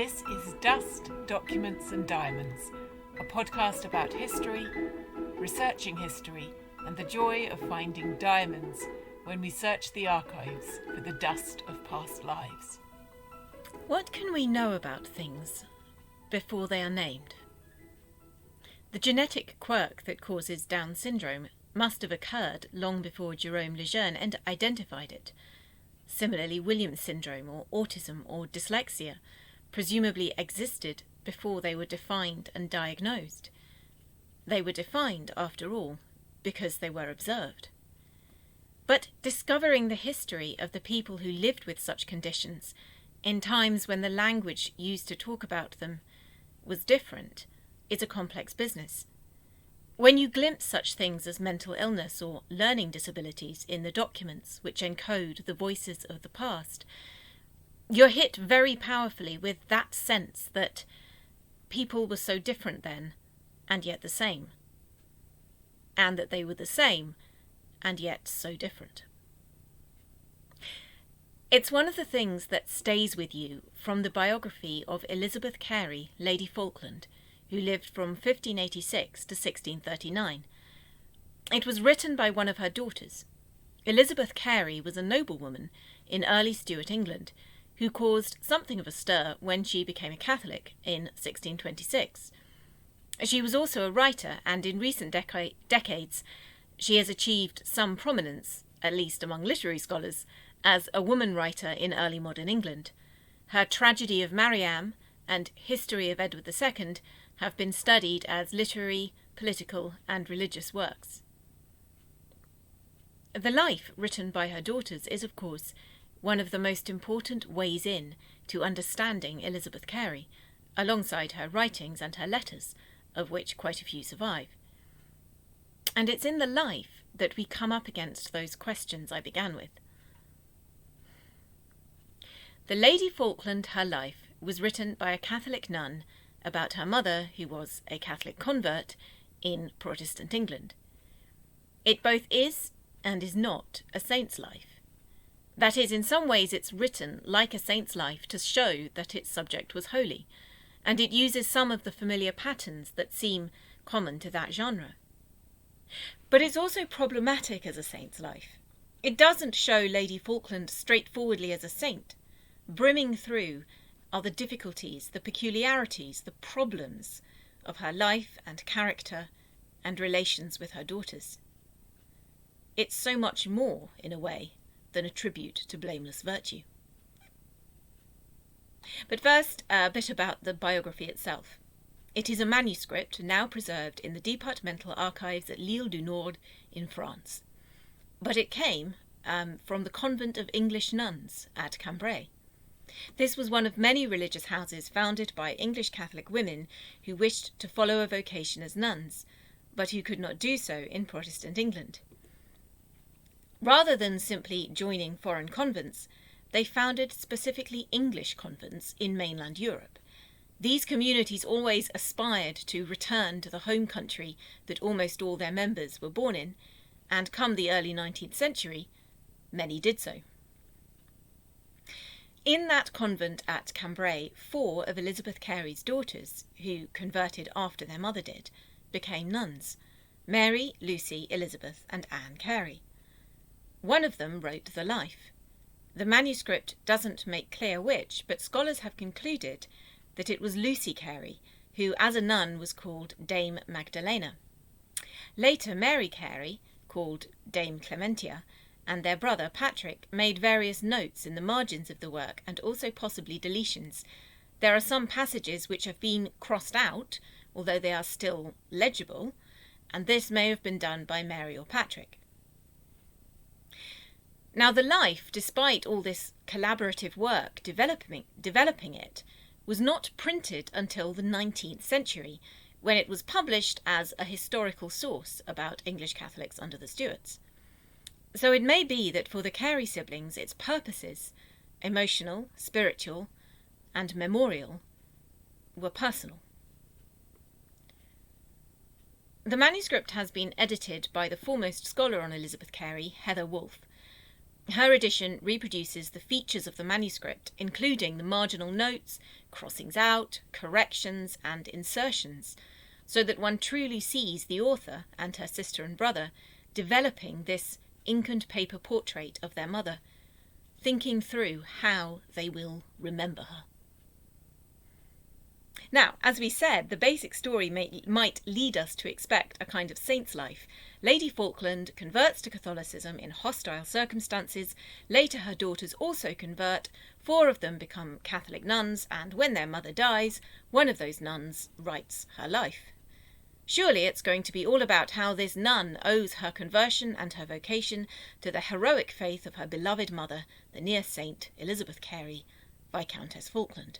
This is Dust, Documents and Diamonds, a podcast about history, researching history, and the joy of finding diamonds when we search the archives for the dust of past lives. What can we know about things before they are named? The genetic quirk that causes Down syndrome must have occurred long before Jerome Lejeune identified it. Similarly, Williams syndrome or autism or dyslexia presumably existed before they were defined and diagnosed. They were defined, after all, because they were observed. But discovering the history of the people who lived with such conditions in times when the language used to talk about them was different is a complex business. When you glimpse such things as mental illness or learning disabilities in the documents which encode the voices of the past, you're hit very powerfully with that sense that people were so different then, and yet the same. And that they were the same, and yet so different. It's one of the things that stays with you from the biography of Elizabeth Cary, Lady Falkland, who lived from 1586 to 1639. It was written by one of her daughters. Elizabeth Cary was a noblewoman in early Stuart England, who caused something of a stir when she became a Catholic in 1626. She was also a writer, and in recent decades she has achieved some prominence, at least among literary scholars, as a woman writer in early modern England. Her Tragedy of Mariam and History of Edward II have been studied as literary, political, and religious works. The life written by her daughters is, of course, one of the most important ways in to understanding Elizabeth Cary, alongside her writings and her letters, of which quite a few survive. And it's in the life that we come up against those questions I began with. The Lady Falkland, Her Life, was written by a Catholic nun about her mother, who was a Catholic convert, in Protestant England. It both is and is not a saint's life. That is, in some ways it's written like a saint's life to show that its subject was holy, and it uses some of the familiar patterns that seem common to that genre. But it's also problematic as a saint's life. It doesn't show Lady Falkland straightforwardly as a saint. Brimming through are the difficulties, the peculiarities, the problems of her life and character and relations with her daughters. It's so much more, in a way, than a tribute to blameless virtue. But first, a bit about the biography itself. It is a manuscript now preserved in the departmental archives at L'Île du Nord in France. But it came from the convent of English nuns at Cambrai. This was one of many religious houses founded by English Catholic women who wished to follow a vocation as nuns, but who could not do so in Protestant England. Rather than simply joining foreign convents, they founded specifically English convents in mainland Europe. These communities always aspired to return to the home country that almost all their members were born in, and come the early 19th century, many did so. In that convent at Cambrai, 4 of Elizabeth Cary's daughters, who converted after their mother did, became nuns: Mary, Lucy, Elizabeth, and Anne Cary. One of them wrote the life. The manuscript doesn't make clear which, but scholars have concluded that it was Lucy Cary, who as a nun was called Dame Magdalena. Later, Mary Cary, called Dame Clementia, and their brother Patrick made various notes in the margins of the work, and also possibly deletions. There are some passages which have been crossed out, although they are still legible, and this may have been done by Mary or Patrick. Now the life, despite all this collaborative work developing it, was not printed until the 19th century, when it was published as a historical source about English Catholics under the Stuarts. So it may be that for the Cary siblings its purposes, emotional, spiritual, and memorial, were personal. The manuscript has been edited by the foremost scholar on Elizabeth Cary, Heather Wolfe. Her edition reproduces the features of the manuscript, including the marginal notes, crossings out, corrections, and insertions, so that one truly sees the author and her sister and brother developing this ink and paper portrait of their mother, thinking through how they will remember her. Now, as we said, the basic story might lead us to expect a kind of saint's life. Lady Falkland converts to Catholicism in hostile circumstances. Later her daughters also convert. 4 of them become Catholic nuns, and when their mother dies, one of those nuns writes her life. Surely it's going to be all about how this nun owes her conversion and her vocation to the heroic faith of her beloved mother, the near saint Elizabeth Cary, Viscountess Falkland.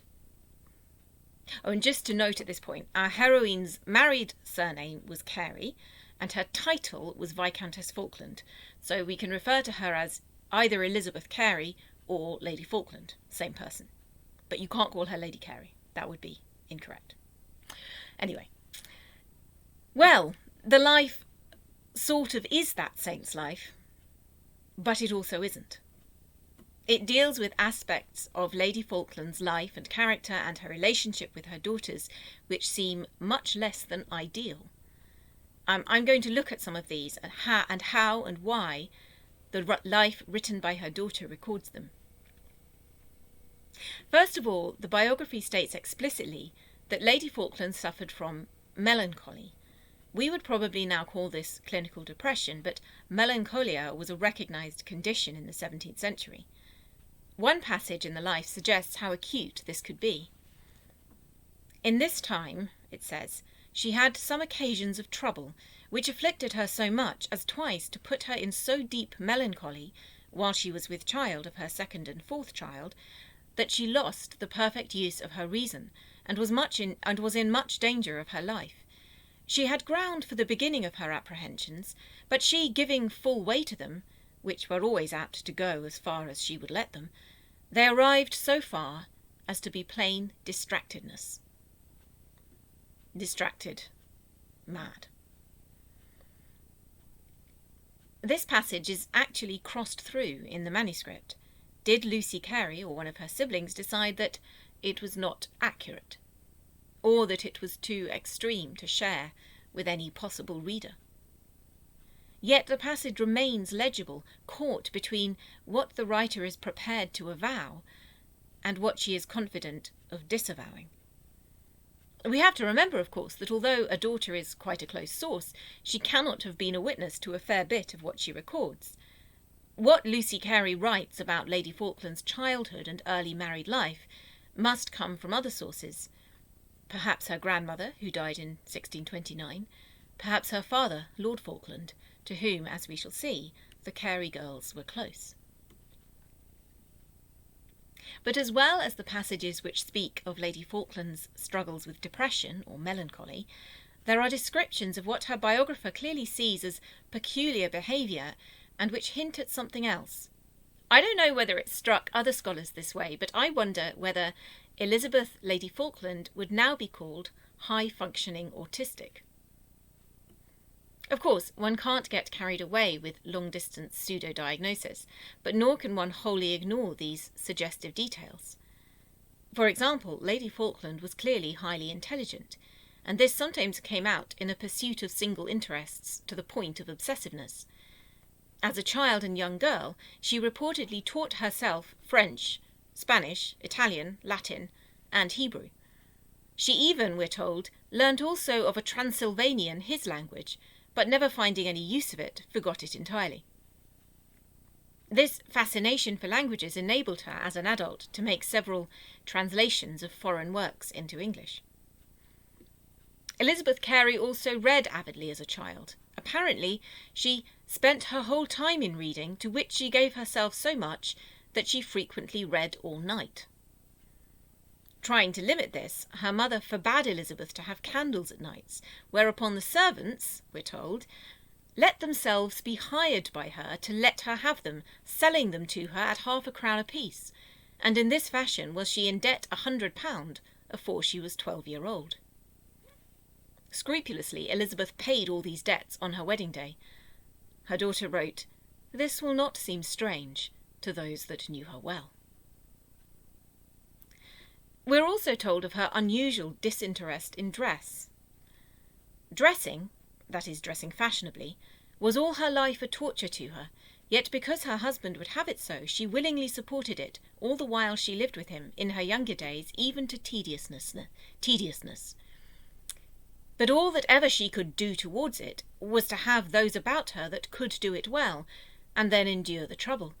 Oh, and just to note at this point, our heroine's married surname was Cary, and her title was Viscountess Falkland, so we can refer to her as either Elizabeth Cary or Lady Falkland, same person. But you can't call her Lady Cary. That would be incorrect. Anyway, well, the life sort of is that saint's life, but it also isn't. It deals with aspects of Lady Falkland's life and character and her relationship with her daughters which seem much less than ideal. I'm going to look at some of these and how and why the life written by her daughter records them. First of all, the biography states explicitly that Lady Falkland suffered from melancholy. We would probably now call this clinical depression, but melancholia was a recognised condition in the 17th century. One passage in the life suggests how acute this could be. In this time, it says, she had some occasions of trouble, which afflicted her so much as twice to put her in so deep melancholy, while she was with child of her 2nd and 4th child, that she lost the perfect use of her reason, and was in much danger of her life. She had ground for the beginning of her apprehensions, but she giving full way to them, which were always apt to go as far as she would let them, they arrived so far as to be plain distractedness. Distracted, mad. This passage is actually crossed through in the manuscript. Did Lucy Cary, or one of her siblings, decide that it was not accurate, or that it was too extreme to share with any possible reader? Yet the passage remains legible, caught between what the writer is prepared to avow and what she is confident of disavowing. We have to remember, of course, that although a daughter is quite a close source, she cannot have been a witness to a fair bit of what she records. What Lucy Cary writes about Lady Falkland's childhood and early married life must come from other sources. Perhaps her grandmother, who died in 1629, perhaps her father, Lord Falkland, to whom, as we shall see, the Cary girls were close. But as well as the passages which speak of Lady Falkland's struggles with depression or melancholy, there are descriptions of what her biographer clearly sees as peculiar behaviour and which hint at something else. I don't know whether it struck other scholars this way, but I wonder whether Elizabeth Lady Falkland would now be called high-functioning autistic. Of course, one can't get carried away with long-distance pseudo-diagnosis, but nor can one wholly ignore these suggestive details. For example, Lady Falkland was clearly highly intelligent, and this sometimes came out in a pursuit of single interests to the point of obsessiveness. As a child and young girl, she reportedly taught herself French, Spanish, Italian, Latin, and Hebrew. She even, we're told, learnt also of a Transylvanian, his language, but never finding any use of it, forgot it entirely. This fascination for languages enabled her, as an adult, to make several translations of foreign works into English. Elizabeth Cary also read avidly as a child. Apparently, she spent her whole time in reading, to which she gave herself so much that she frequently read all night. Trying to limit this, her mother forbade Elizabeth to have candles at nights, whereupon the servants, we're told, let themselves be hired by her to let her have them, selling them to her at half a crown apiece, and in this fashion was she in debt £100 afore she was 12-year-old. Scrupulously, Elizabeth paid all these debts on her wedding day. Her daughter wrote, This will not seem strange to those that knew her well. We're also told of her unusual disinterest in dress. Dressing, that is, dressing fashionably, was all her life a torture to her, yet because her husband would have it so, she willingly supported it, all the while she lived with him, in her younger days, even to tediousness. But all that ever she could do towards it was to have those about her that could do it well, and then endure the trouble.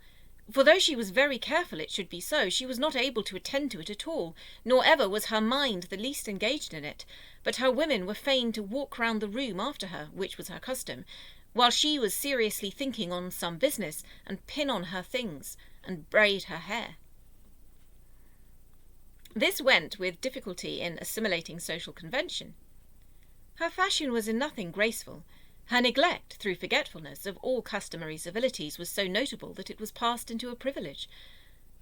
For though she was very careful it should be so, she was not able to attend to it at all, nor ever was her mind the least engaged in it, but her women were fain to walk round the room after her, which was her custom, while she was seriously thinking on some business, and pin on her things, and braid her hair. This went with difficulty in assimilating social convention. Her fashion was in nothing graceful. Her neglect, through forgetfulness, of all customary civilities was so notable that it was passed into a privilege.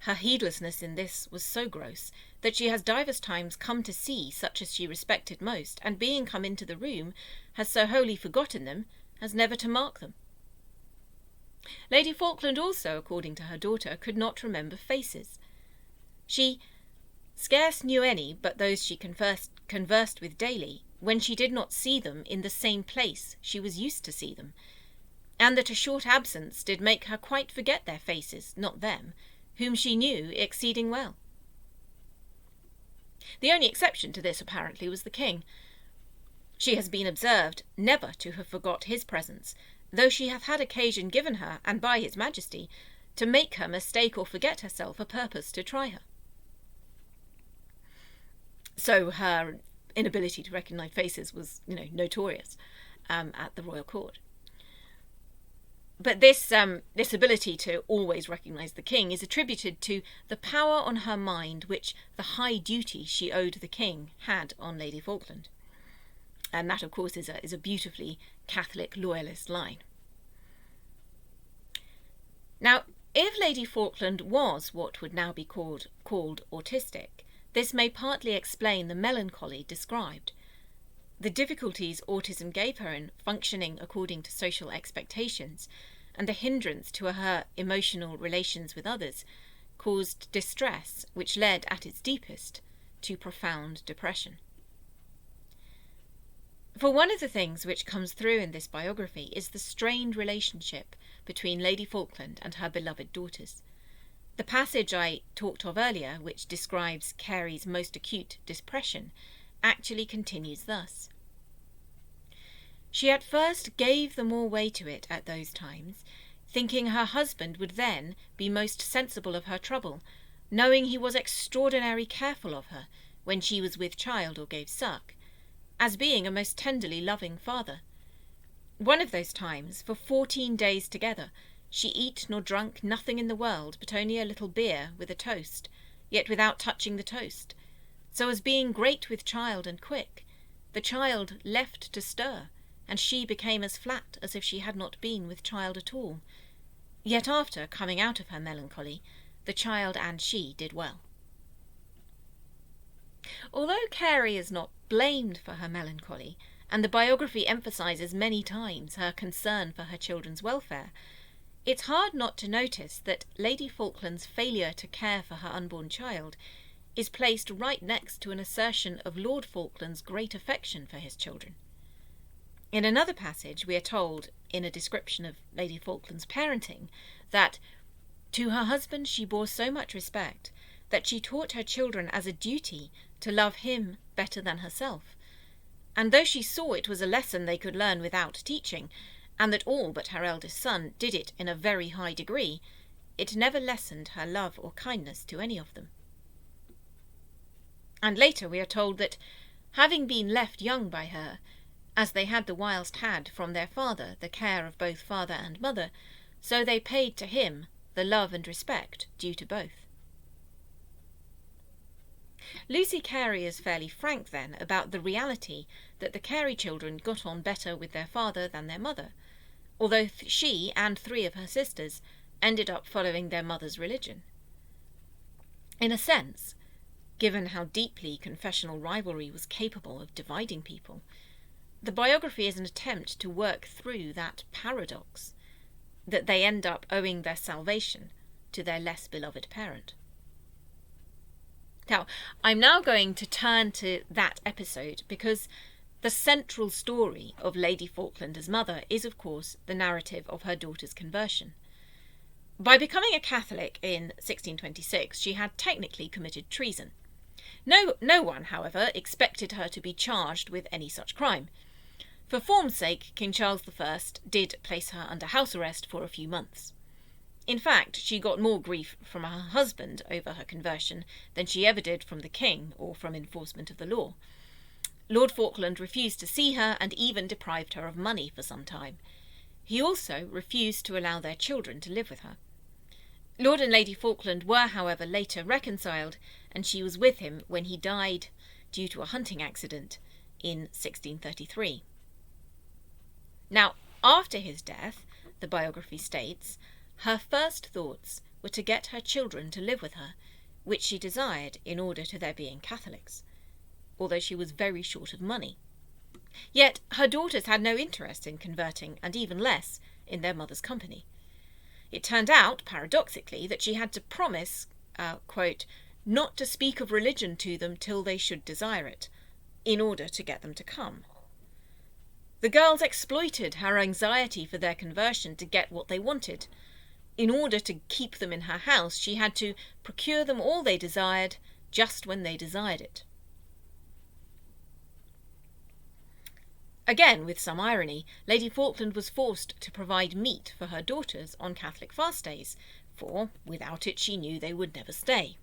Her heedlessness in this was so gross that she has divers times come to see such as she respected most, and being come into the room, has so wholly forgotten them as never to mark them. Lady Falkland also, according to her daughter, could not remember faces. She scarce knew any but those she conversed with daily, when she did not see them in the same place she was used to see them, and that a short absence did make her quite forget their faces, not them, whom she knew exceeding well. The only exception to this, apparently, was the king. She has been observed never to have forgot his presence, though she hath had occasion given her, and by his majesty, to make her mistake or forget herself a purpose to try her. So her inability to recognise faces was, notorious at the royal court. But this ability to always recognise the king is attributed to the power on her mind which the high duty she owed the king had on Lady Falkland. And that, of course, is a beautifully Catholic loyalist line. Now, if Lady Falkland was what would now be called autistic, this may partly explain the melancholy described. The difficulties autism gave her in functioning according to social expectations, and the hindrance to her emotional relations with others, caused distress which led, at its deepest, to profound depression. For one of the things which comes through in this biography is the strained relationship between Lady Falkland and her beloved daughters. The passage I talked of earlier, which describes Cary's most acute depression, actually continues thus. She at first gave the more way to it at those times, thinking her husband would then be most sensible of her trouble, knowing he was extraordinary careful of her when she was with child or gave suck, as being a most tenderly loving father. One of those times, for 14 days together, she eat nor drunk nothing in the world but only a little beer with a toast, yet without touching the toast, so as being great with child and quick, the child left to stir, and she became as flat as if she had not been with child at all. Yet after coming out of her melancholy, the child and she did well. Although Cary is not blamed for her melancholy, and the biography emphasises many times her concern for her children's welfare, it's hard not to notice that Lady Falkland's failure to care for her unborn child is placed right next to an assertion of Lord Falkland's great affection for his children. In another passage we are told, in a description of Lady Falkland's parenting, that to her husband she bore so much respect that she taught her children as a duty to love him better than herself, and though she saw it was a lesson they could learn without teaching, and that all but her eldest son did it in a very high degree, it never lessened her love or kindness to any of them. And later we are told that, having been left young by her, as they had the whilst had from their father the care of both father and mother, so they paid to him the love and respect due to both. Lucy Cary is fairly frank, then, about the reality that the Cary children got on better with their father than their mother, although she and 3 of her sisters ended up following their mother's religion. In a sense, given how deeply confessional rivalry was capable of dividing people, the biography is an attempt to work through that paradox. that they end up owing their salvation to their less beloved parent. Now, I'm now going to turn to that episode because the central story of Lady Falkland as mother is, of course, the narrative of her daughter's conversion. By becoming a Catholic in 1626, she had technically committed treason. No one, however, expected her to be charged with any such crime. For form's sake, King Charles I did place her under house arrest for a few months. In fact, she got more grief from her husband over her conversion than she ever did from the king or from enforcement of the law. Lord Falkland refused to see her and even deprived her of money for some time. He also refused to allow their children to live with her. Lord and Lady Falkland were, however, later reconciled, and she was with him when he died due to a hunting accident in 1633. Now, after his death, the biography states, her first thoughts were to get her children to live with her, which she desired in order to their being Catholics, although she was very short of money. Yet her daughters had no interest in converting, and even less in their mother's company. It turned out, paradoxically, that she had to promise, quote, not to speak of religion to them till they should desire it, in order to get them to come. The girls exploited her anxiety for their conversion to get what they wanted. In order to keep them in her house, she had to procure them all they desired, just when they desired it. Again, with some irony, Lady Falkland was forced to provide meat for her daughters on Catholic fast days, for without it she knew they would never stay.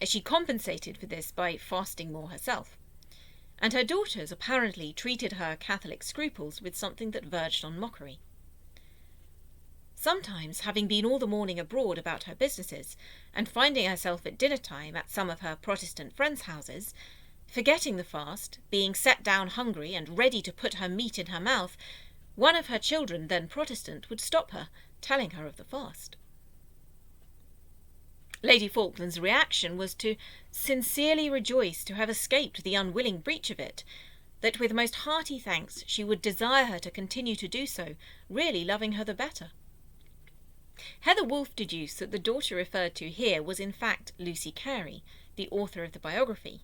She compensated for this by fasting more herself, and her daughters apparently treated her Catholic scruples with something that verged on mockery. Sometimes, having been all the morning abroad about her businesses, and finding herself at dinner time at some of her Protestant friends' houses, forgetting the fast, being set down hungry and ready to put her meat in her mouth, one of her children, then Protestant, would stop her, telling her of the fast. Lady Falkland's reaction was to sincerely rejoice to have escaped the unwilling breach of it, that with most hearty thanks she would desire her to continue to do so, really loving her the better. Heather Wolfe deduced that the daughter referred to here was in fact Lucy Cary, the author of the biography.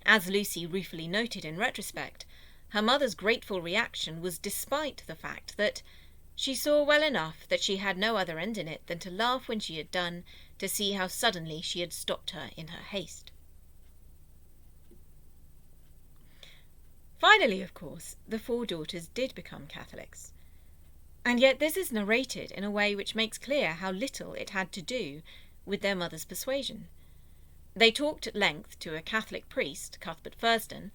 As Lucy ruefully noted in retrospect, her mother's grateful reaction was despite the fact that she saw well enough that she had no other end in it than to laugh when she had done, to see how suddenly she had stopped her in her haste. Finally, of course, the four daughters did become Catholics. And yet this is narrated in a way which makes clear how little it had to do with their mother's persuasion. They talked at length to a Catholic priest, Cuthbert Fursdon,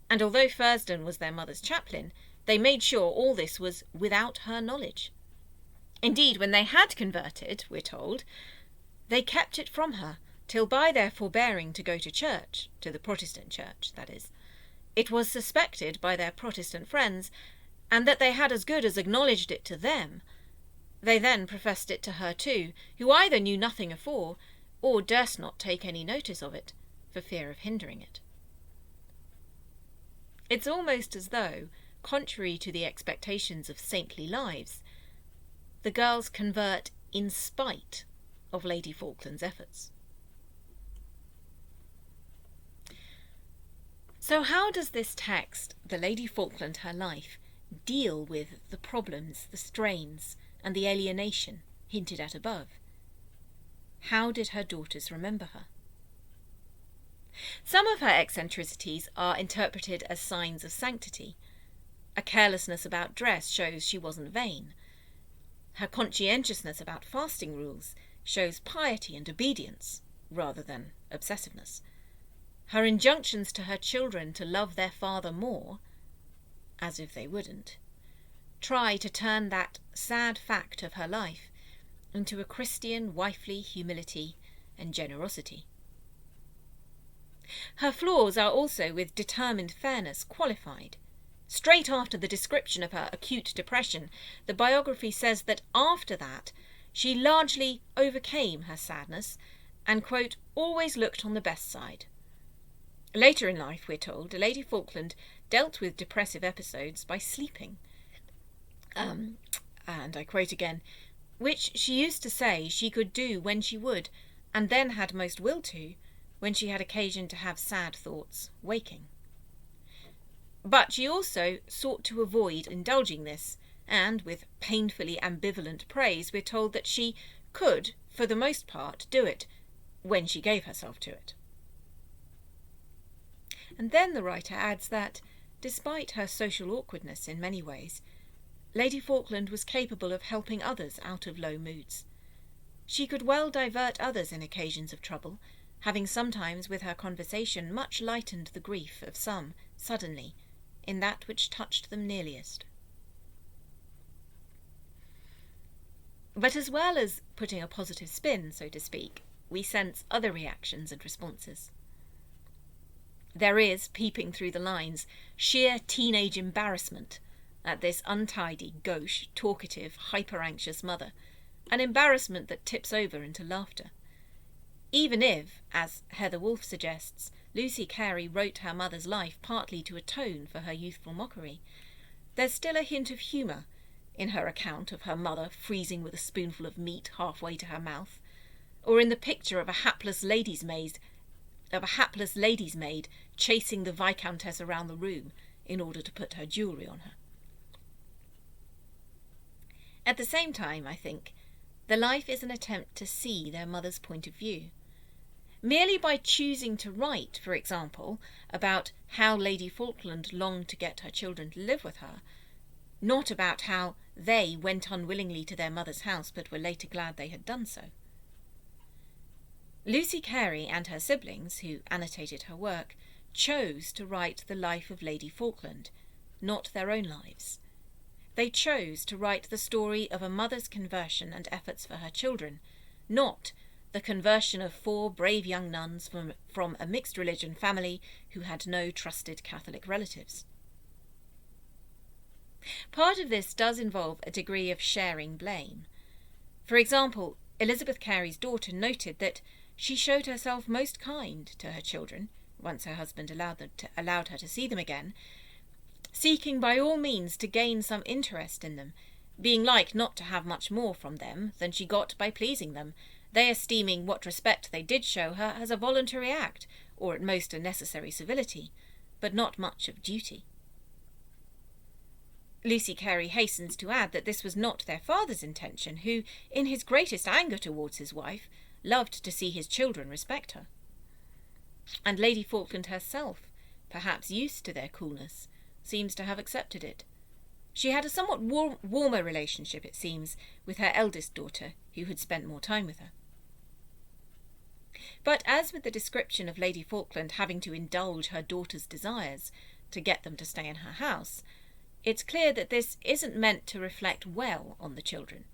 and although Fursdon was their mother's chaplain, they made sure all this was without her knowledge. Indeed, when they had converted, we're told, they kept it from her, till by their forbearing to go to church, to the Protestant church, that is, it was suspected by their Protestant friends, and that they had as good as acknowledged it to them. They then professed it to her too, who either knew nothing afore, or durst not take any notice of it, for fear of hindering it. It's almost as though, contrary to the expectations of saintly lives, the girls convert in spite of Lady Falkland's efforts. So how does this text, The Lady Falkland, Her Life, deal with the problems, the strains, and the alienation hinted at above? How did her daughters remember her? Some of her eccentricities are interpreted as signs of sanctity. A carelessness about dress shows she wasn't vain. Her conscientiousness about fasting rules shows piety and obedience, rather than obsessiveness. Her injunctions to her children to love their father more, as if they wouldn't, try to turn that sad fact of her life into a Christian wifely humility and generosity. Her flaws are also with determined fairness qualified. Straight after the description of her acute depression, the biography says that after that she largely overcame her sadness and, quote, always looked on the best side. Later in life, we're told, Lady Falkland dealt with depressive episodes by sleeping. and I quote again, which she used to say she could do when she would, and then had most will to, when she had occasion to have sad thoughts waking. But she also sought to avoid indulging this, and with painfully ambivalent praise we're told that she could, for the most part, do it, when she gave herself to it. And then the writer adds that, despite her social awkwardness in many ways, Lady Falkland was capable of helping others out of low moods. She could well divert others in occasions of trouble, having sometimes with her conversation much lightened the grief of some, suddenly, in that which touched them nearliest. But as well as putting a positive spin, so to speak, we sense other reactions and responses. There is, peeping through the lines, sheer teenage embarrassment at this untidy, gauche, talkative, hyper-anxious mother, an embarrassment that tips over into laughter. Even if, as Heather Wolfe suggests, Lucy Cary wrote her mother's life partly to atone for her youthful mockery, there's still a hint of humour in her account of her mother freezing with a spoonful of meat halfway to her mouth, or in the picture of a hapless lady's maid chasing the Viscountess around the room in order to put her jewellery on her. At the same time, I think, the life is an attempt to see their mother's point of view. Merely by choosing to write, for example, about how Lady Falkland longed to get her children to live with her, not about how they went unwillingly to their mother's house but were later glad they had done so. Lucy Cary and her siblings, who annotated her work, chose to write the life of Lady Falkland, not their own lives. They chose to write the story of a mother's conversion and efforts for her children, not the conversion of 4 brave young nuns from a mixed religion family who had no trusted Catholic relatives. Part of this does involve a degree of sharing blame. For example, Elizabeth Cary's daughter noted that she showed herself most kind to her children, once her husband allowed her to see them again, seeking by all means to gain some interest in them, being like not to have much more from them than she got by pleasing them, they esteeming what respect they did show her as a voluntary act, or at most a necessary civility, but not much of duty. Lucy Cary hastens to add that this was not their father's intention, who, in his greatest anger towards his wife, loved to see his children respect her. And Lady Falkland herself, perhaps used to their coolness, seems to have accepted it. She had a somewhat warmer relationship, it seems, with her eldest daughter, who had spent more time with her. But as with the description of Lady Falkland having to indulge her daughter's desires to get them to stay in her house, it's clear that this isn't meant to reflect well on the children.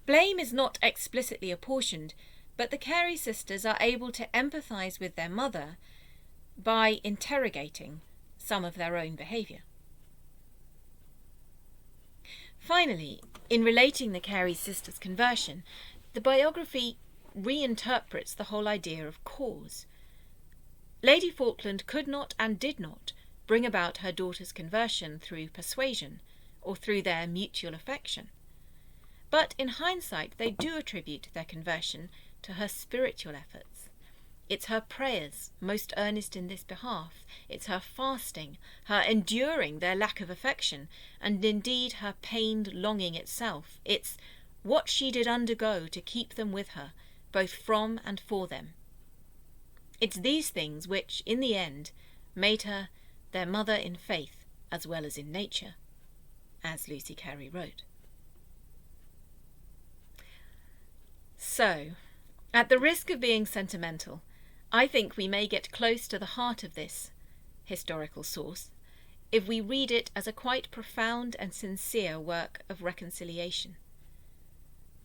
Blame is not explicitly apportioned, but the Cary sisters are able to empathise with their mother by interrogating some of their own behaviour. Finally, in relating the Cary sisters' conversion, the biography reinterprets the whole idea of cause. Lady Falkland could not and did not bring about her daughter's conversion through persuasion or through their mutual affection. But in hindsight, they do attribute their conversion to her spiritual efforts. It's her prayers, most earnest in this behalf. It's her fasting, her enduring their lack of affection, and indeed her pained longing itself. It's what she did undergo to keep them with her, both from and for them. It's these things which, in the end, made her their mother in faith as well as in nature, as Lucy Cary wrote. So, at the risk of being sentimental, I think we may get close to the heart of this historical source if we read it as a quite profound and sincere work of reconciliation.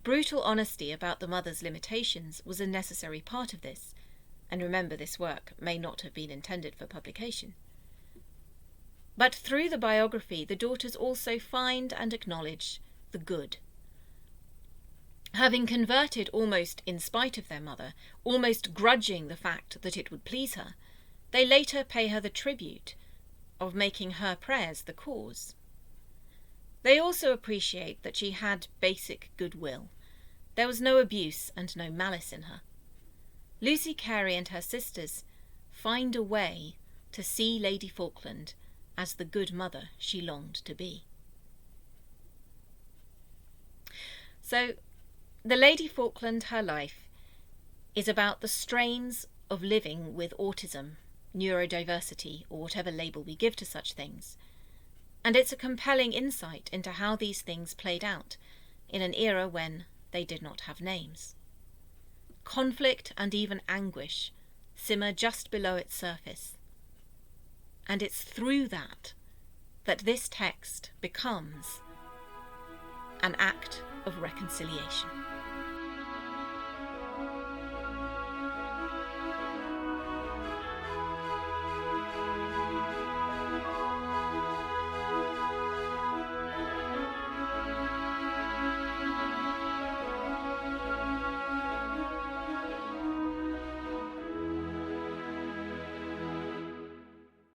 Brutal honesty about the mother's limitations was a necessary part of this, and remember, this work may not have been intended for publication. But through the biography, the daughters also find and acknowledge the good. Having converted almost in spite of their mother, almost grudging the fact that it would please her, they later pay her the tribute of making her prayers the cause. They also appreciate that she had basic goodwill. There was no abuse and no malice in her. Lucy Cary and her sisters find a way to see Lady Falkland as the good mother she longed to be. So, the Lady Falkland, her life, is about the strains of living with autism, neurodiversity, or whatever label we give to such things. And it's a compelling insight into how these things played out in an era when they did not have names. Conflict and even anguish simmer just below its surface. And it's through that this text becomes an act of reconciliation.